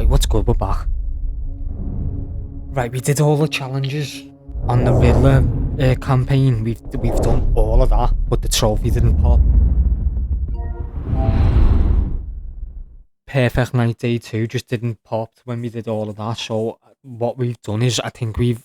Right, what's good? We're back. Right, we did all the challenges on the Riddler campaign. We've done all of that, but the trophy didn't pop. Perfect Night Day 2 just didn't pop when we did all of that. So what we've done is, I think we've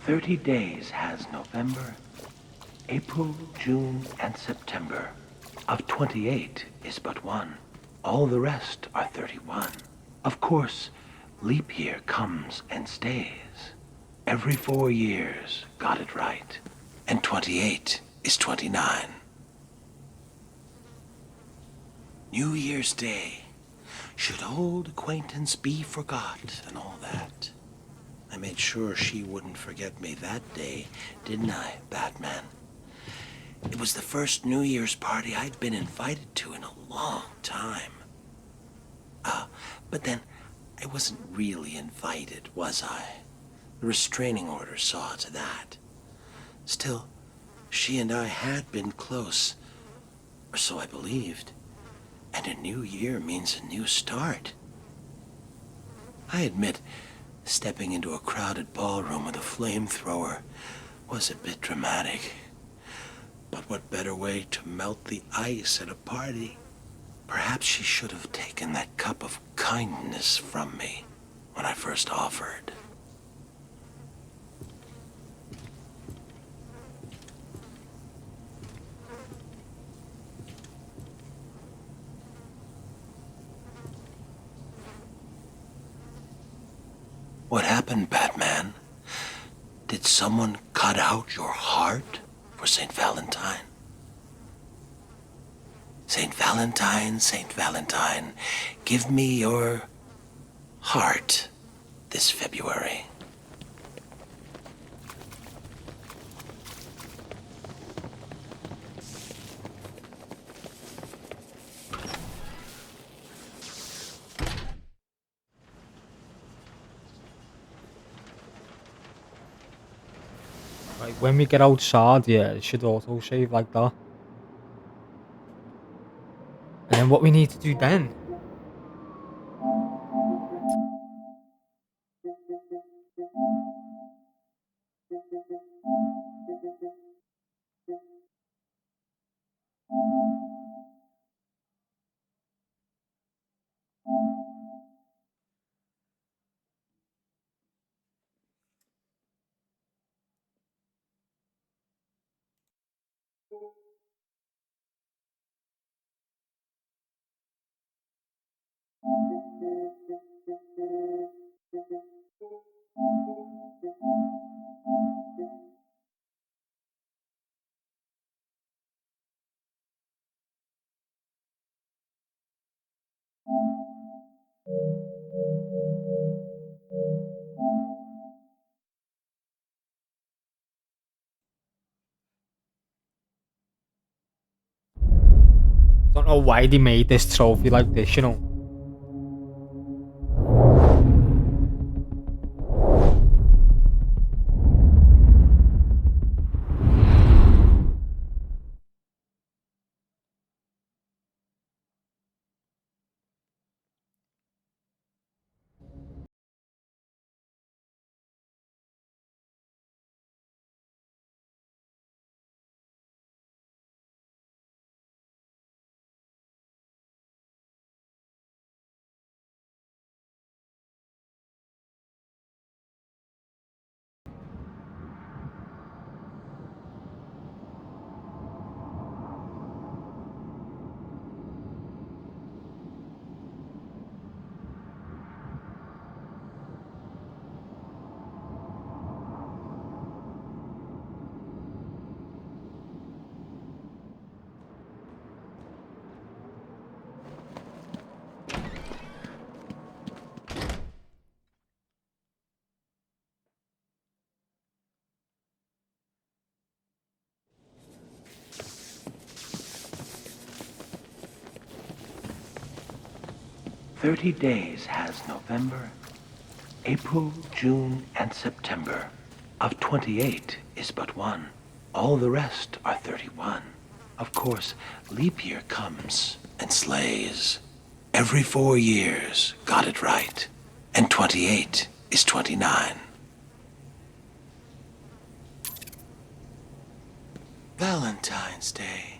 30 days has November, April, June, and September. Of 28 is but one. All the rest are 31. Of course, leap year comes and stays. Every 4 years got it right. And 28 is 29. New Year's Day. Should old acquaintance be forgot and all that. I made sure she wouldn't forget me that day, didn't I, Batman? It was the first New Year's party I'd been invited to in a long time. But then I wasn't really invited, was I? The restraining order saw to that. Still, she and I had been close, or so I believed. And a new year means a new start. I admit, stepping into a crowded ballroom with a flamethrower was a bit dramatic. But what better way to melt the ice at a party? Perhaps she should have taken that cup of kindness from me when I first offered. What happened, Batman? Did someone cut out your heart for St. Valentine? Saint Valentine, give me your heart this February. Right, when we get outside, yeah, it should auto save like that. And then what we need to do then? Don't know why they made this trophy like this, you know. 30 days has November, April, June, and September. Of 28 is but one. All the rest are 31. Of course, leap year comes and slays. Every 4 years got it right. And 28 is 29. Valentine's Day.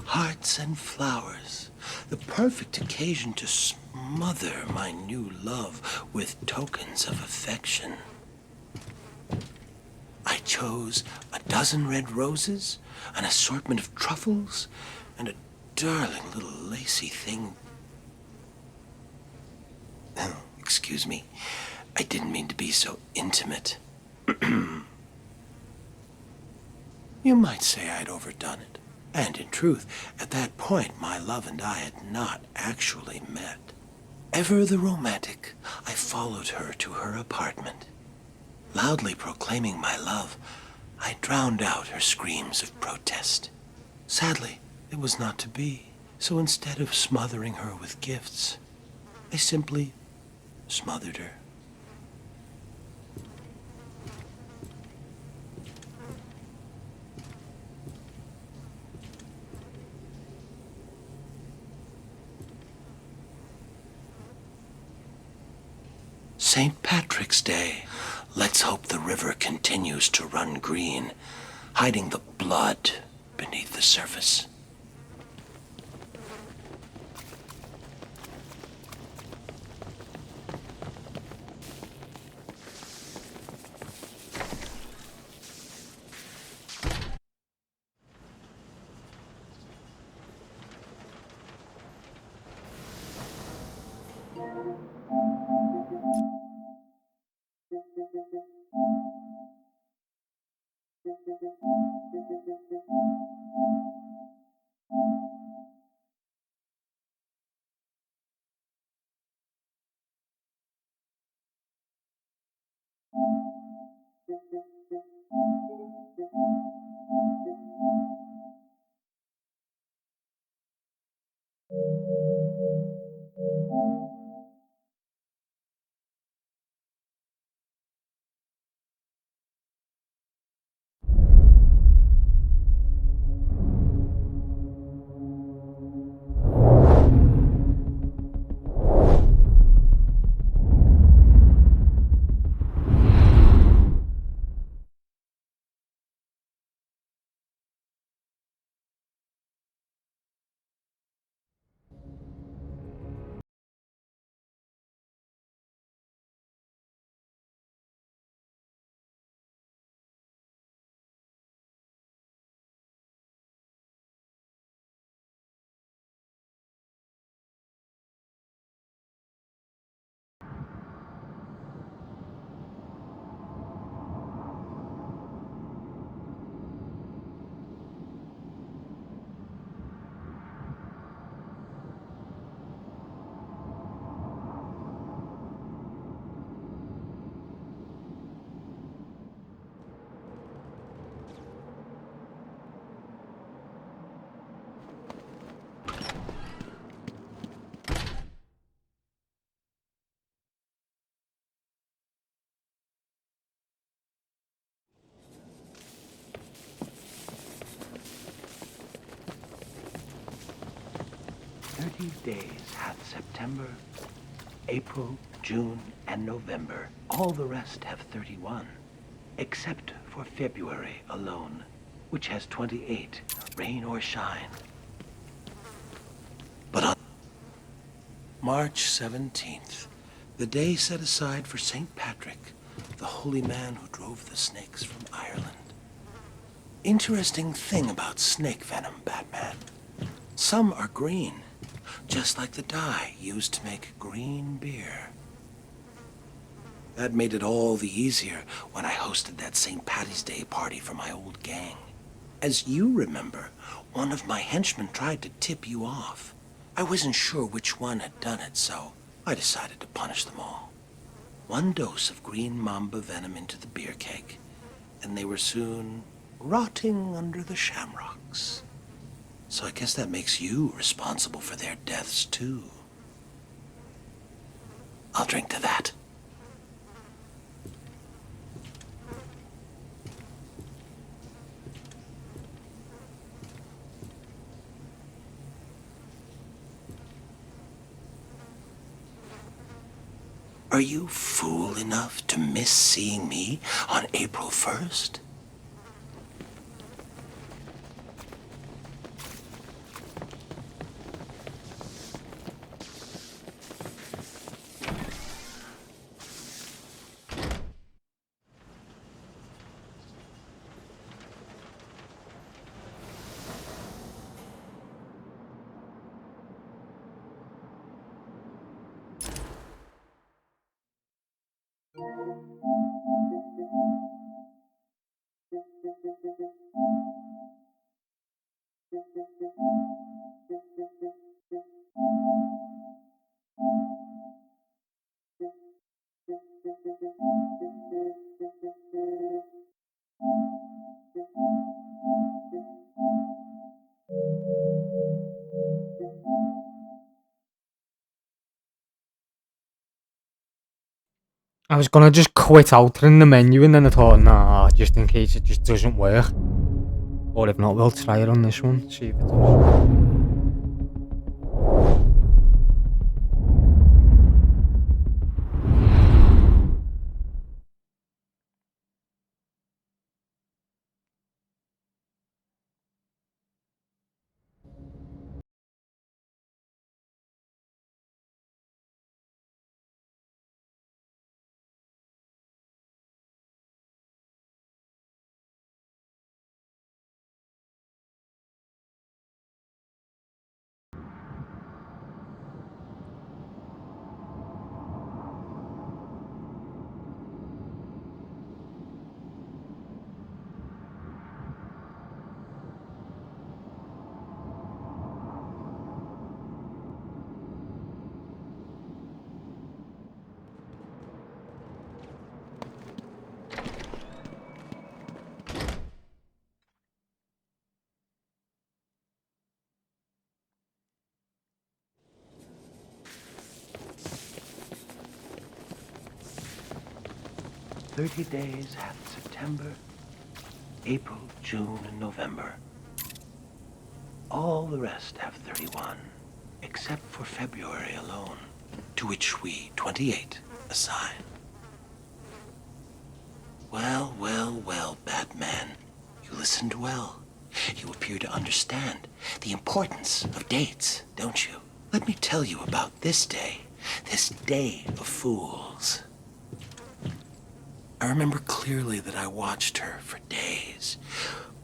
Hearts and flowers. The perfect occasion to smother my new love with tokens of affection. I chose a dozen red roses, an assortment of truffles, and a darling little lacy thing. Oh, excuse me. I didn't mean to be so intimate. You might say I'd overdone it. And in truth, at that point, my love and I had not actually met. Ever the romantic, I followed her to her apartment. Loudly proclaiming my love, I drowned out her screams of protest. Sadly, it was not to be, so instead of smothering her with gifts, I simply smothered her. St. Patrick's Day. Let's hope the river continues to run green, hiding the blood beneath the surface. Days hath September, April, June, and November. All the rest have 31, except for February alone, which has 28, rain or shine. But on March 17th, the day set aside for St. Patrick, the holy man who drove the snakes from Ireland. Interesting thing about snake venom, Batman. Some are green, just like the dye used to make green beer. That made it all the easier when I hosted that St. Patty's Day party for my old gang. As you remember, one of my henchmen tried to tip you off. I wasn't sure which one had done it, so I decided to punish them all. 1 dose of green mamba venom into the beer keg, and they were soon rotting under the shamrocks. So I guess that makes you responsible for their deaths, too. I'll drink to that. Are you fool enough to miss seeing me on April 1st? I was gonna just quit out in the menu and then I thought, nah, just in case it just doesn't work. Or if not, we'll try it on this one, see if it does. "30 days hath September, April, June, and November. All the rest have 31, except for February alone, to which we 28 assign." Well, well, well, Batman. You listened well. You appear to understand the importance of dates, don't you? Let me tell you about this day of fools. I remember clearly that I watched her for days,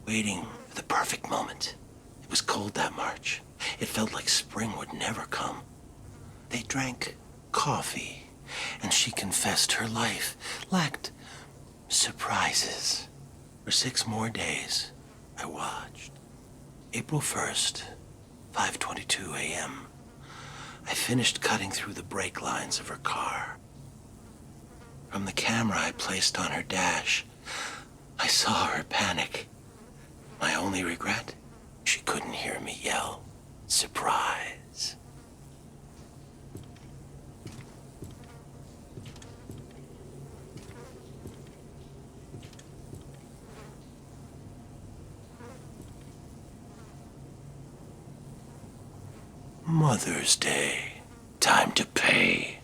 waiting for the perfect moment. It was cold that March. It felt like spring would never come. They drank coffee, and she confessed her life lacked surprises. For 6 more days, I watched. April 1st, 5:22 a.m. I finished cutting through the brake lines of her car. From the camera I placed on her dash, I saw her panic. My only regret? She couldn't hear me yell, "Surprise." Mother's Day. Time to pay.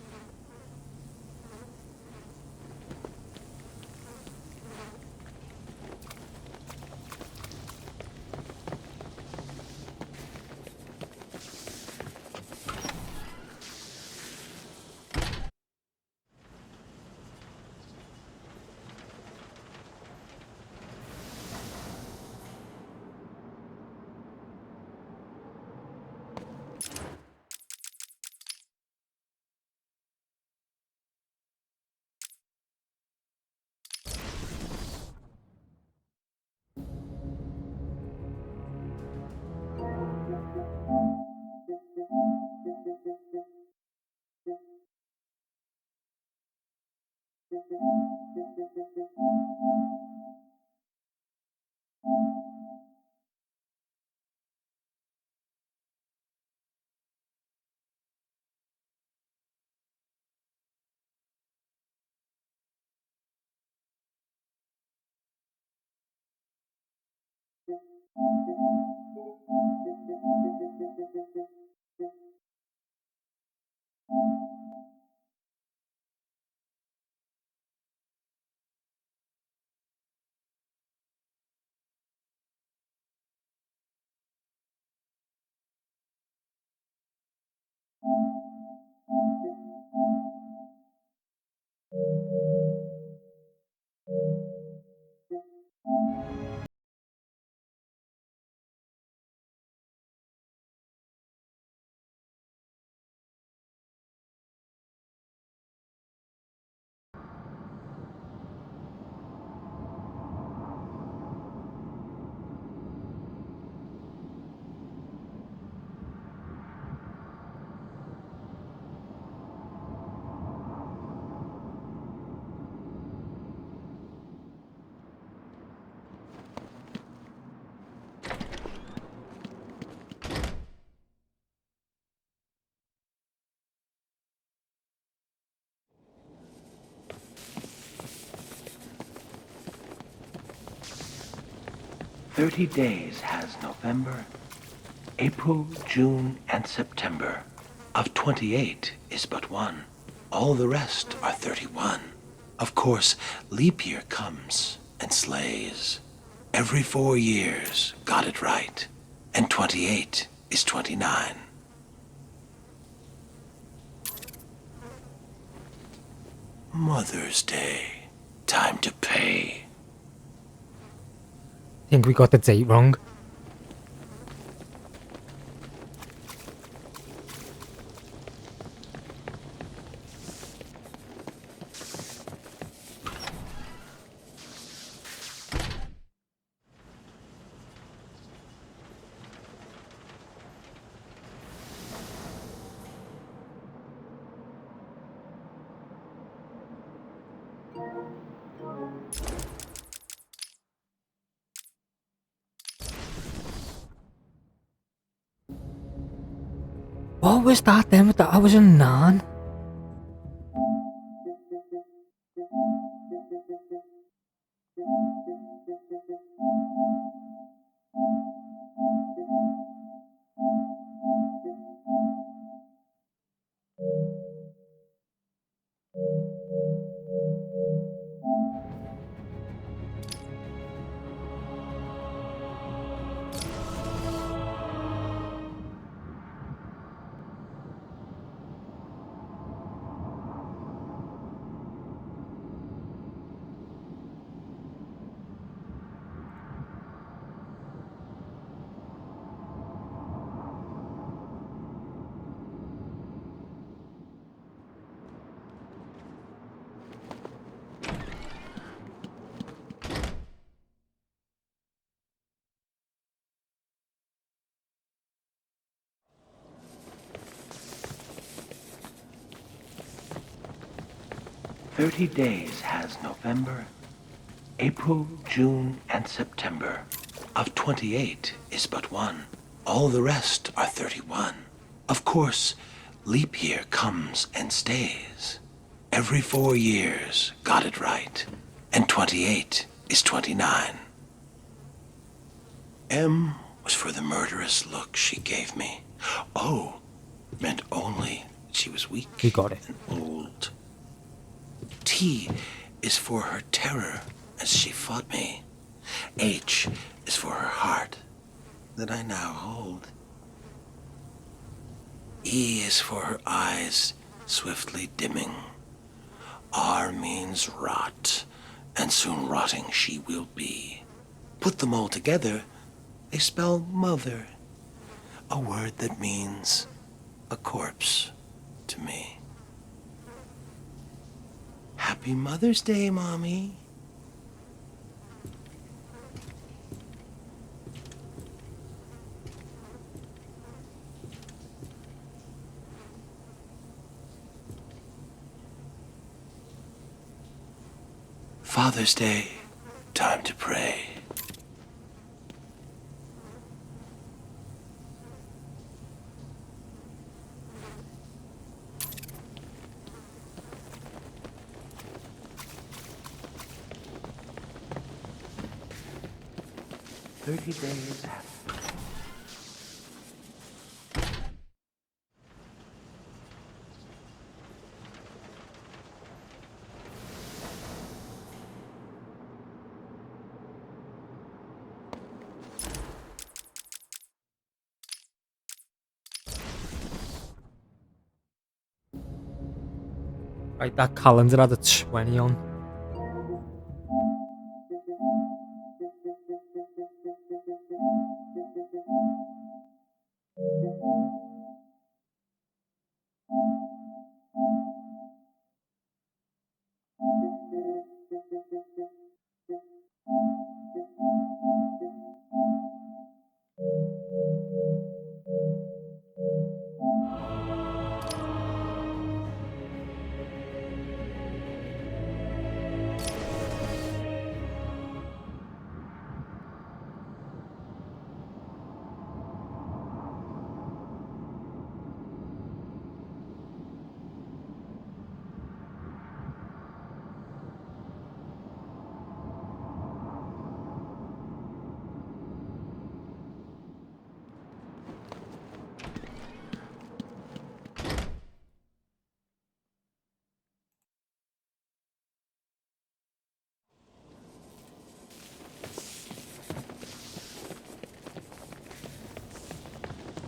"30 days has November, April, June, and September. Of 28 is but one. All the rest are 31. Of course, leap year comes and slays. Every 4 years got it right, and 28 is 29. Mother's Day. Time to pay. Think we got the date wrong. What was that then with that? I was a nan. "30 days has November, April, June, and September. Of 28 is but one. All the rest are 31. Of course, leap year comes and stays. Every 4 years got it right, and 28 is 29. M was for the murderous look she gave me. O meant only that she was weak We got it. and old. T is for her terror as she fought me. H is for her heart that I now hold. E is for her eyes swiftly dimming. R means rot, and soon rotting she will be. Put them all together, they spell mother, a word that means a corpse to me. Happy Mother's Day, Mommy. Father's Day, time to pray. 30 days after. Right, that calendar had a 20 on.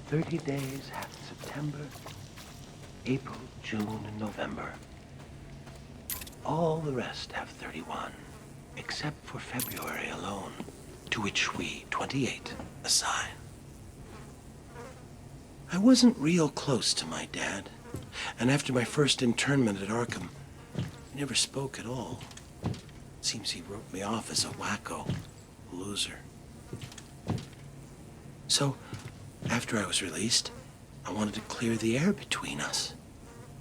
"30 days have September, April, June, and November. All the rest have 31, except for February alone, to which we, 28, assign. I wasn't real close to my dad, and after my first internment at Arkham, we never spoke at all. Seems he wrote me off as a wacko, a loser. So, after I was released, I wanted to clear the air between us.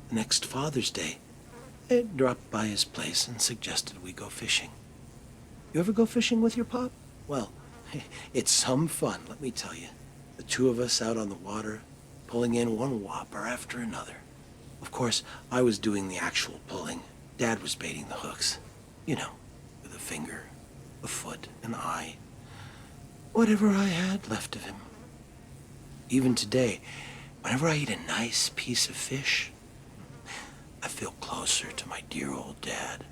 The next Father's Day, I dropped by his place and suggested we go fishing. You ever go fishing with your pop? Well, it's some fun, let me tell you. The two of us out on the water, pulling in one whopper after another. Of course, I was doing the actual pulling. Dad was baiting the hooks. You know, with a finger, a foot, an eye. Whatever I had left of him. Even today, whenever I eat a nice piece of fish, I feel closer to my dear old dad.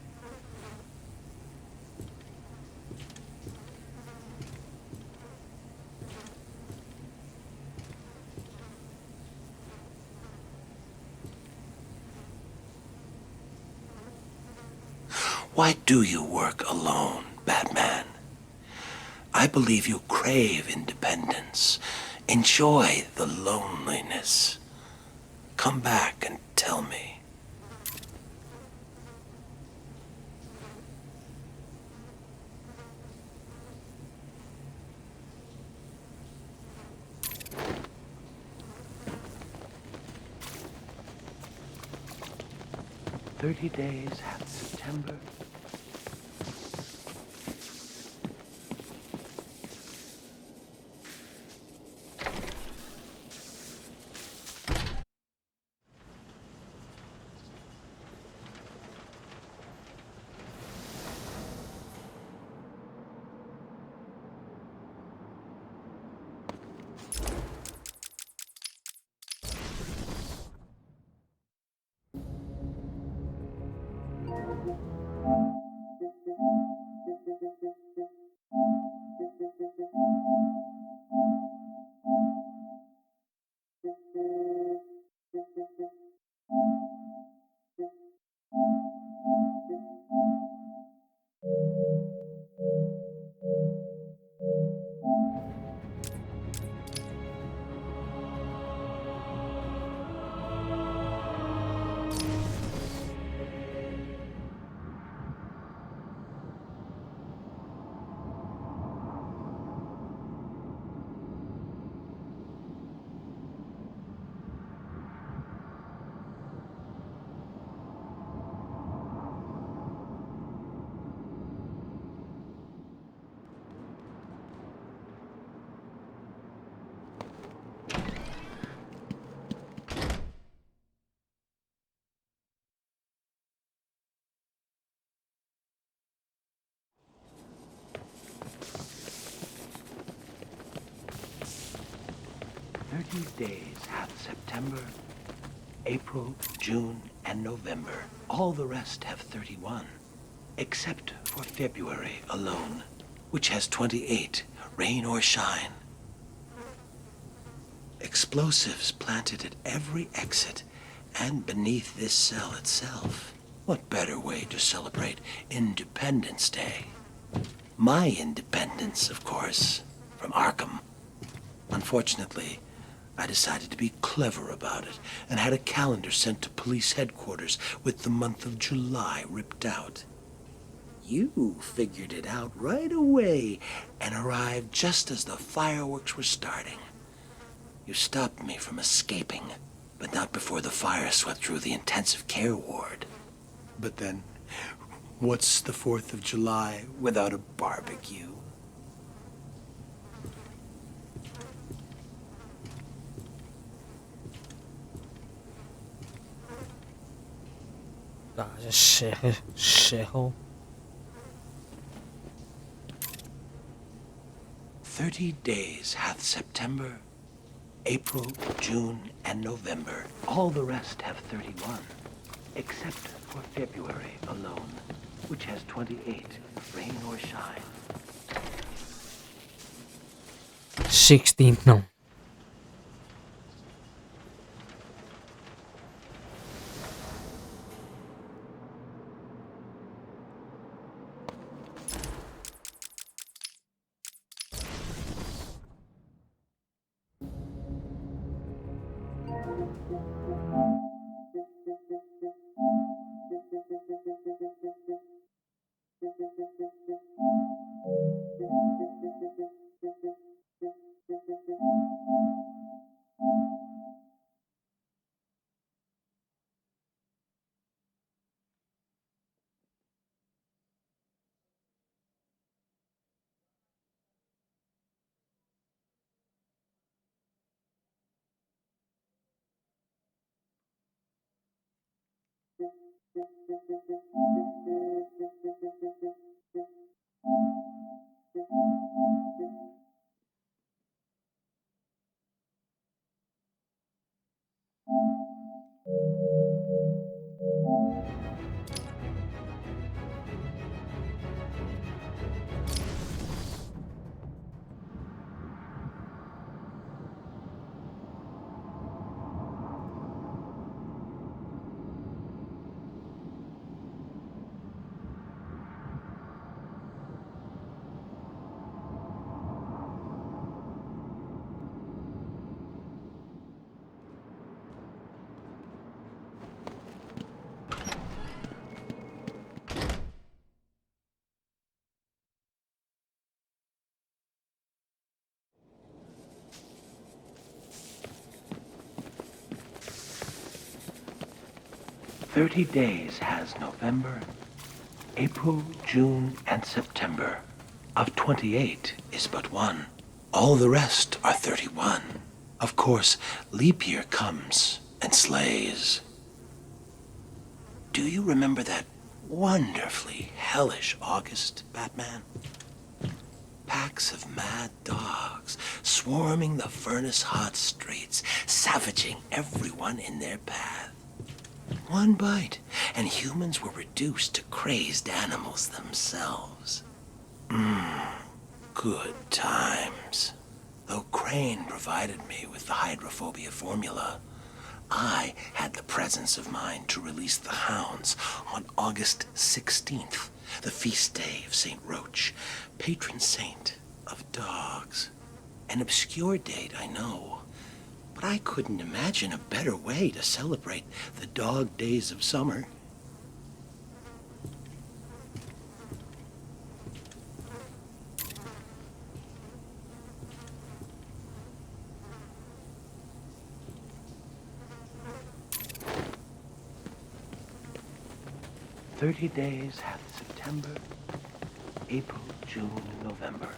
Why do you work alone, Batman? I believe you crave independence. Enjoy the loneliness. Come back and tell me. "30 days have September." 30 days hath September, April, June, and November. All the rest have 31, except for February alone, which has 28, rain or shine. Explosives planted at every exit and beneath this cell itself. What better way to celebrate Independence Day? My independence, of course, from Arkham. Unfortunately, I decided to be clever about it and had a calendar sent to police headquarters with the month of July ripped out. You figured it out right away and arrived just as the fireworks were starting. You stopped me from escaping, but not before the fire swept through the intensive care ward. But then, what's the 4th of July without a barbecue? That's a shithole. 30 days hath September, April, June, and November. All the rest have 31, except for February alone, which has 28, rain or shine. 16th now. "30 days has November, April, June, and September. Of 28 is but one. All the rest are 31. Of course, leap year comes and slays. Do you remember that wonderfully hellish August, Batman? Packs of mad dogs swarming the furnace-hot streets, savaging everyone in their path. One bite, and humans were reduced to crazed animals themselves. Good times. Though Crane provided me with the hydrophobia formula, I had the presence of mind to release the hounds on August 16th, the feast day of St. Roach, patron saint of dogs. An obscure date, I know, but I couldn't imagine a better way to celebrate the dog days of summer. "30 days hath September, April, June, and November.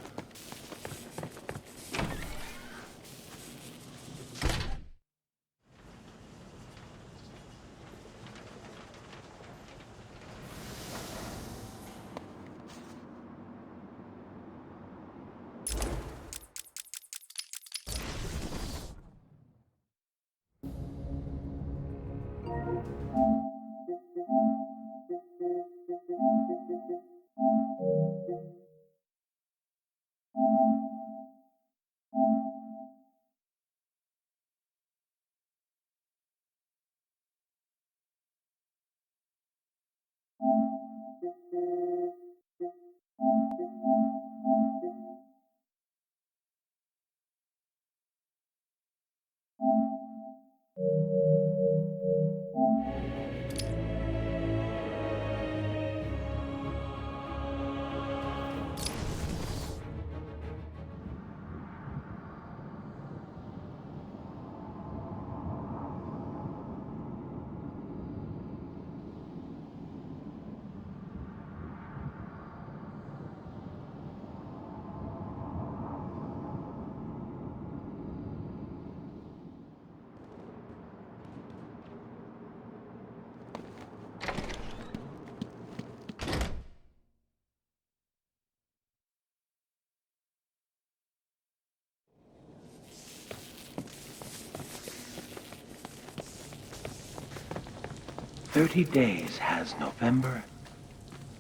30 days has November,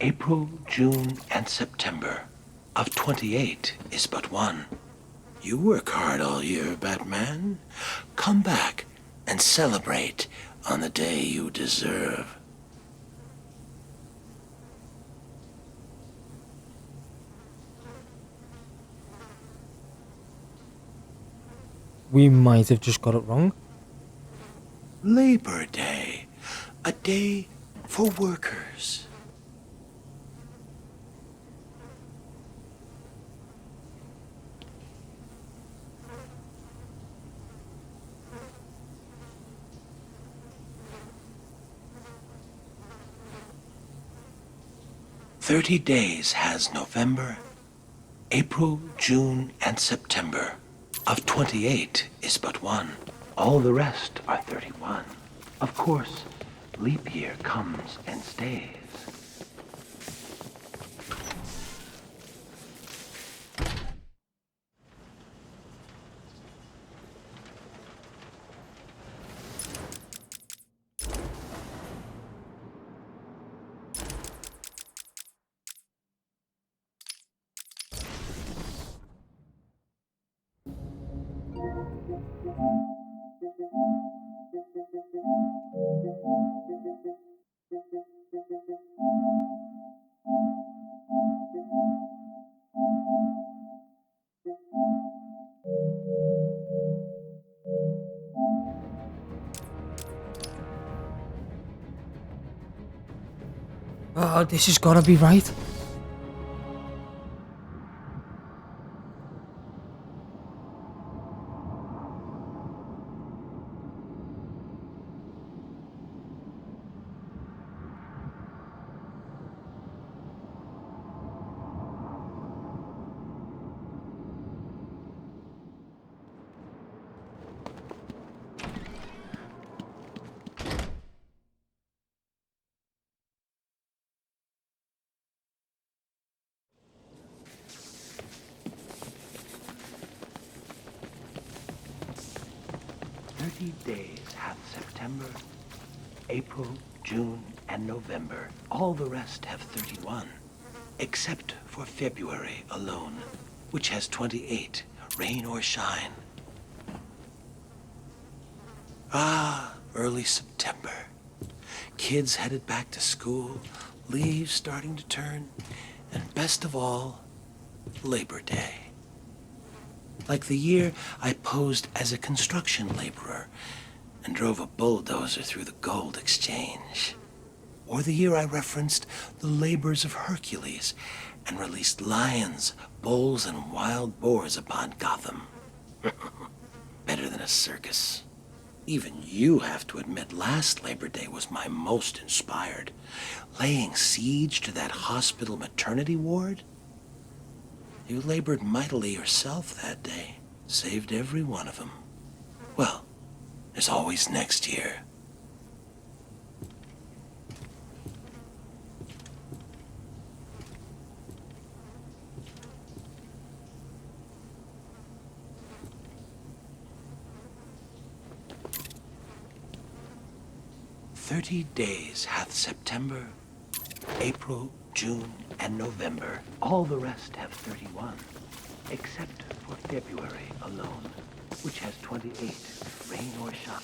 April, June, and September. Of 28 is but one. You work hard all year, Batman. Come back and celebrate on the day you deserve. We might have just got it wrong. Labor Day, a day for workers. "30 days has November, April, June, and September. Of 28 is but one. All the rest are 31. Of course, leap year comes and stays." Oh, this has got to be right. Days hath September, April, June, and November. All the rest have 31, except for February alone, which has 28, rain or shine. Ah, early September. Kids headed back to school, leaves starting to turn, and best of all, Labor Day. Like the year I posed as a construction laborer and drove a bulldozer through the gold exchange. Or the year I referenced the labors of Hercules and released lions, bulls, and wild boars upon Gotham. Better than a circus. Even you have to admit last Labor Day was my most inspired. Laying siege to that hospital maternity ward? You labored mightily yourself that day. Saved every one of them. Well, there's always next year. "30 days hath September, April, June, and November. All the rest have 31, except for February alone, which has 28, rain or shine."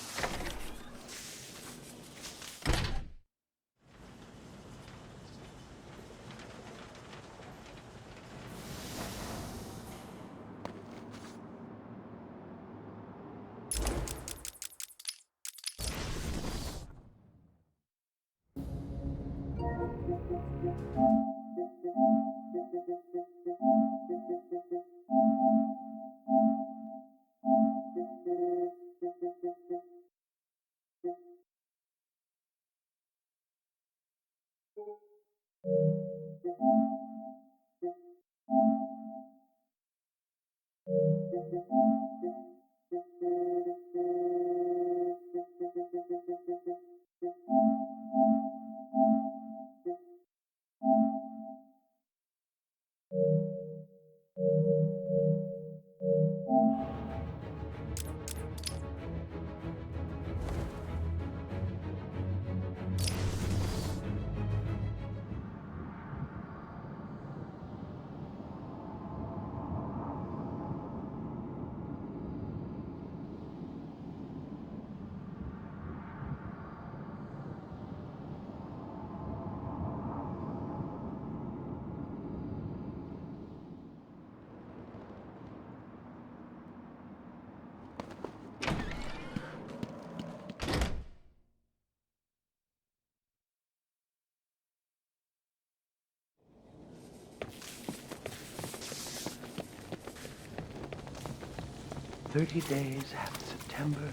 30 days have September,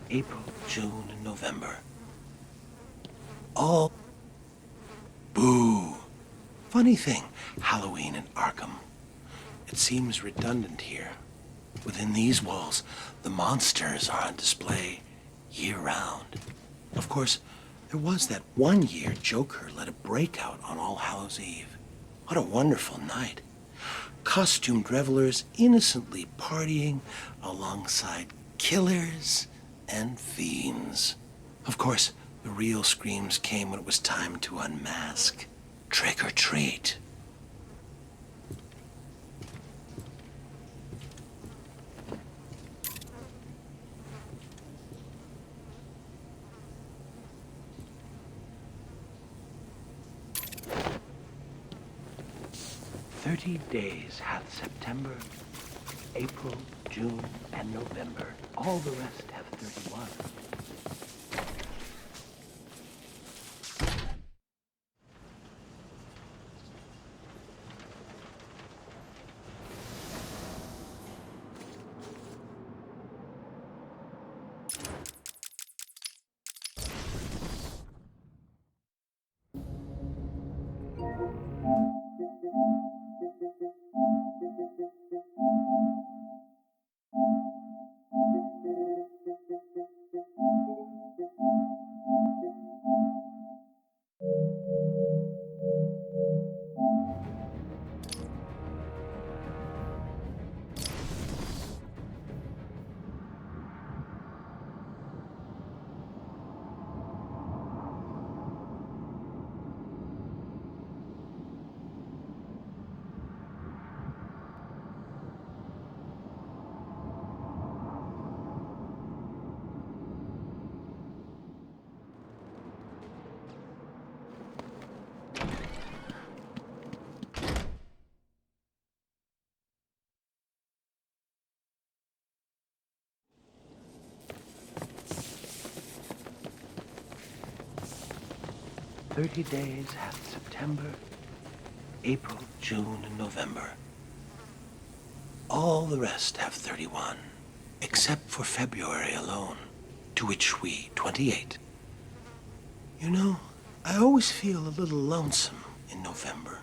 April, June, and November. All... Boo! Funny thing, Halloween in Arkham. It seems redundant here. Within these walls, the monsters are on display year-round. Of course, there was that one year Joker led a breakout on All Hallows Eve. What a wonderful night. Costumed revelers innocently partying alongside killers and fiends. Of course, the real screams came when it was time to unmask. Trick or treat. "30 days hath September, April, June, and November. All the rest have 31. "30 days hath September, April, June, and November. All the rest have 31, except for February alone, to which we 28. You know, I always feel a little lonesome in November.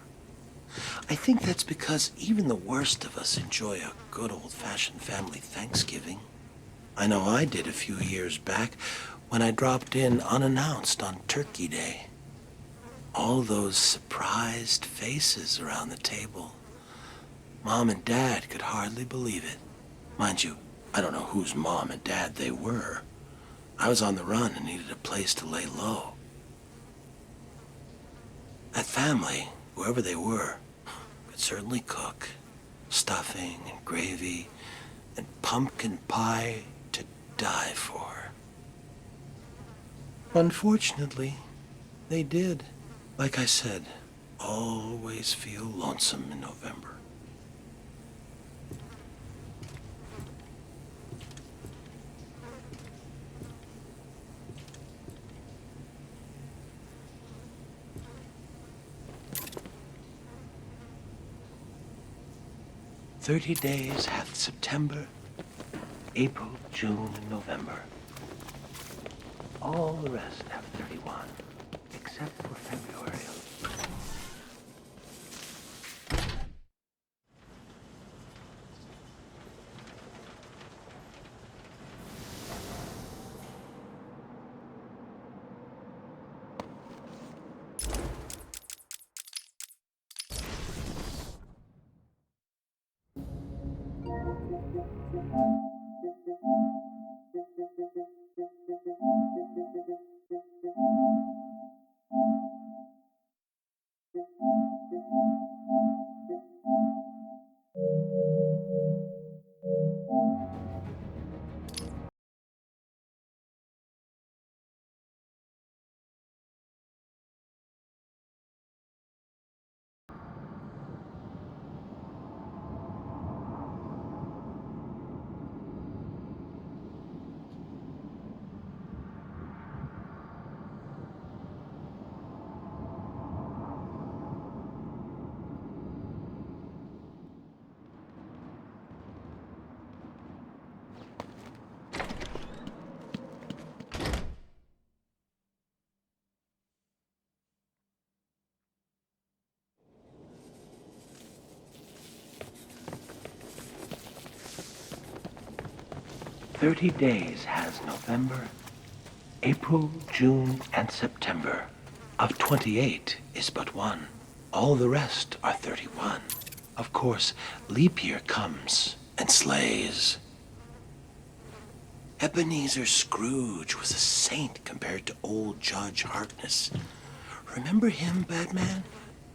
I think that's because even the worst of us enjoy a good old-fashioned family Thanksgiving. I know I did a few years back when I dropped in unannounced on Turkey Day. All those surprised faces around the table. Mom and Dad could hardly believe it. Mind you, I don't know whose mom and dad they were. I was on the run and needed a place to lay low. That family, whoever they were, could certainly cook. Stuffing and gravy and pumpkin pie to die for. Unfortunately, they did. Like I said, always feel lonesome in November. 30 days hath September, April, June, and November. All the rest have 31, except for February. 30 days has November, April, June, and September. Of 28 is but one. All the rest are 31. Of course, leap year comes and slays. Ebenezer Scrooge was a saint compared to old Judge Harkness. Remember him, Batman?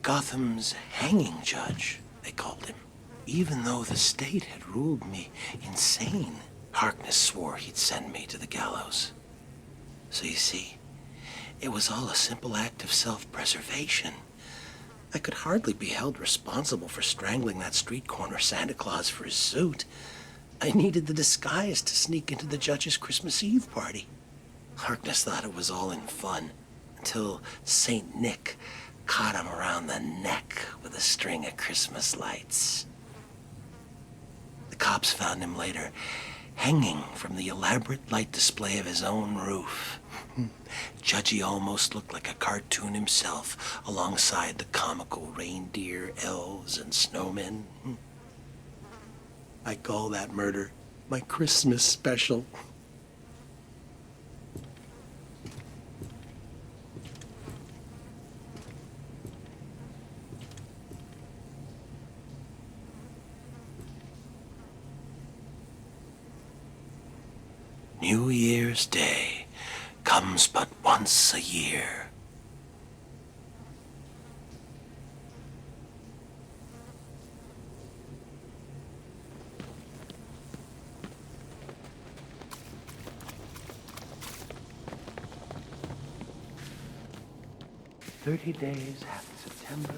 Gotham's hanging judge, they called him. Even though the state had ruled me insane, Harkness swore he'd send me to the gallows. So you see, it was all a simple act of self-preservation. I could hardly be held responsible for strangling that street corner Santa Claus for his suit. I needed the disguise to sneak into the judge's Christmas Eve party. Harkness thought it was all in fun, until St. Nick caught him around the neck with a string of Christmas lights. The cops found him later, hanging from the elaborate light display of his own roof. Judgy almost looked like a cartoon himself, alongside the comical reindeer, elves, and snowmen. I call that murder my Christmas special. New Year's Day comes but once a year. "30 days hath September,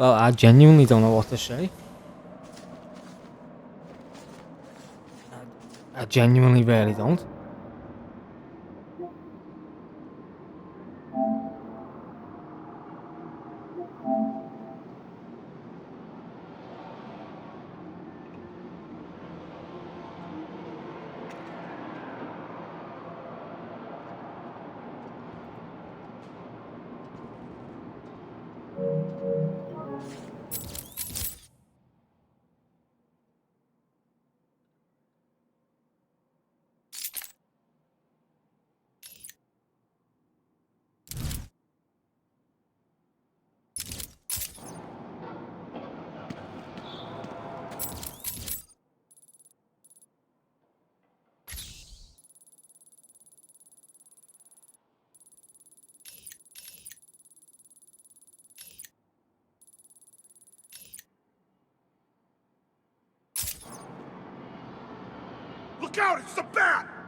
Well, I genuinely don't know what to say. I genuinely really don't. Look out, it's the bat!